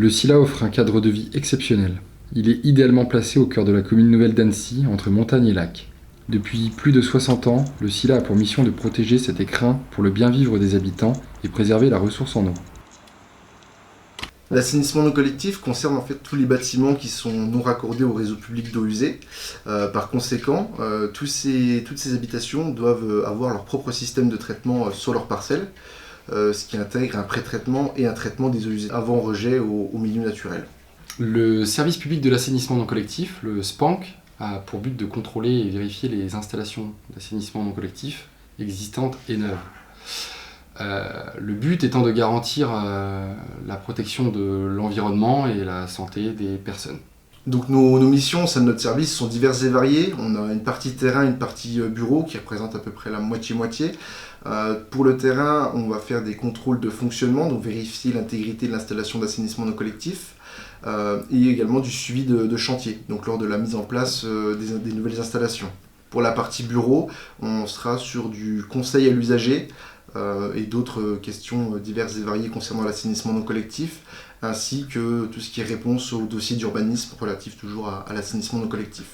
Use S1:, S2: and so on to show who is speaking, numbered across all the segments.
S1: Le SILA offre un cadre de vie exceptionnel. Il est idéalement placé au cœur de la commune nouvelle d'Annecy, entre montagne et lac. Depuis plus de 60 ans, le SILA a pour mission de protéger cet écrin pour le bien vivre des habitants et préserver la ressource en eau.
S2: L'assainissement non collectif concerne en fait tous les bâtiments qui sont non raccordés au réseau public d'eau usée. Par conséquent, toutes ces habitations doivent avoir leur propre système de traitement sur leur parcelle, ce qui intègre un pré-traitement et un traitement des eaux usées avant rejet au milieu naturel.
S1: Le service public de l'assainissement non collectif, le SPANC, a pour but de contrôler et vérifier les installations d'assainissement non collectif existantes et neuves. Le but étant de garantir la protection de l'environnement et la santé des personnes.
S2: Donc nos missions au sein de notre service sont diverses et variées. On a une partie terrain, une partie bureau qui représente à peu près la moitié-moitié. Pour le terrain, on va faire des contrôles de fonctionnement, donc vérifier l'intégrité de l'installation d'assainissement non collectif, et également du suivi de chantier, donc lors de la mise en place des nouvelles installations. Pour la partie bureau, on sera sur du conseil à l'usager et d'autres questions diverses et variées concernant l'assainissement non collectif, ainsi que tout ce qui est réponse aux dossiers d'urbanisme relatifs toujours à l'assainissement non collectif.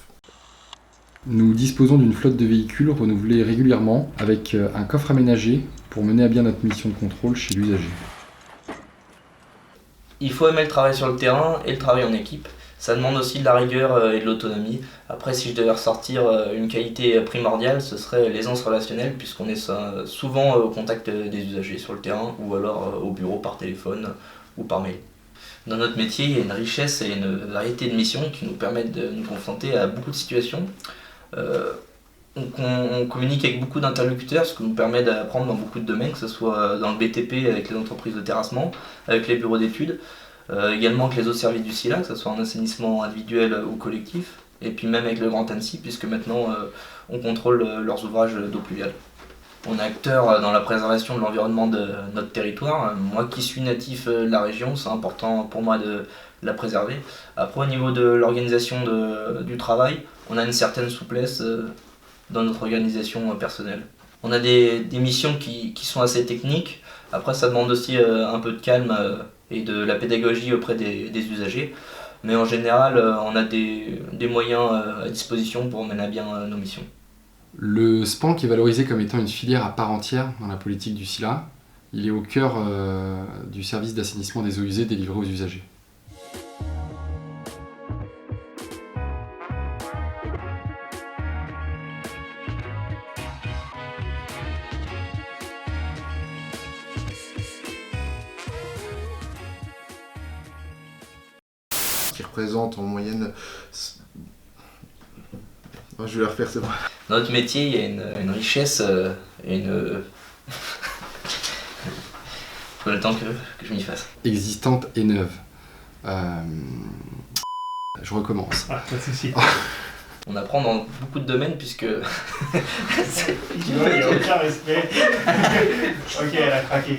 S1: Nous disposons d'une flotte de véhicules renouvelée régulièrement avec un coffre aménagé pour mener à bien notre mission de contrôle chez l'usager.
S3: Il faut aimer le travail sur le terrain et le travail en équipe. Ça demande aussi de la rigueur et de l'autonomie. Après, si je devais ressortir une qualité primordiale, ce serait l'aisance relationnelle, puisqu'on est souvent au contact des usagers sur le terrain, ou alors au bureau par téléphone ou par mail. Dans notre métier, il y a une richesse et une variété de missions qui nous permettent de nous confronter à beaucoup de situations. On communique avec beaucoup d'interlocuteurs, ce qui nous permet d'apprendre dans beaucoup de domaines, que ce soit dans le BTP avec les entreprises de terrassement, avec les bureaux d'études, également avec les autres services du SILA, que ce soit en assainissement individuel ou collectif, et puis même avec le Grand Annecy, puisque maintenant on contrôle leurs ouvrages d'eau pluviale. On est acteur dans la préservation de l'environnement de notre territoire. Moi qui suis natif de la région, c'est important pour moi de la préserver. Après, au niveau de l'organisation du travail, on a une certaine souplesse dans notre organisation personnelle. On a des missions qui sont assez techniques. Après, ça demande aussi un peu de calme et de la pédagogie auprès des usagers. Mais en général, on a des moyens à disposition pour mener à bien nos missions.
S1: Le SPANC est valorisé comme étant une filière à part entière dans la politique du SILA. Il est au cœur du service d'assainissement des eaux usées délivré aux usagers.
S2: Qui représente en moyenne... Je vais la refaire, c'est bon.
S3: Dans notre métier, il y a une richesse et une... Faut le temps que je m'y fasse.
S1: Existante et neuve. Je recommence.
S4: Ah, pas de soucis.
S3: On apprend dans beaucoup de domaines puisque...
S4: Tu vois, il n'y a aucun respect. Ok, elle a craqué.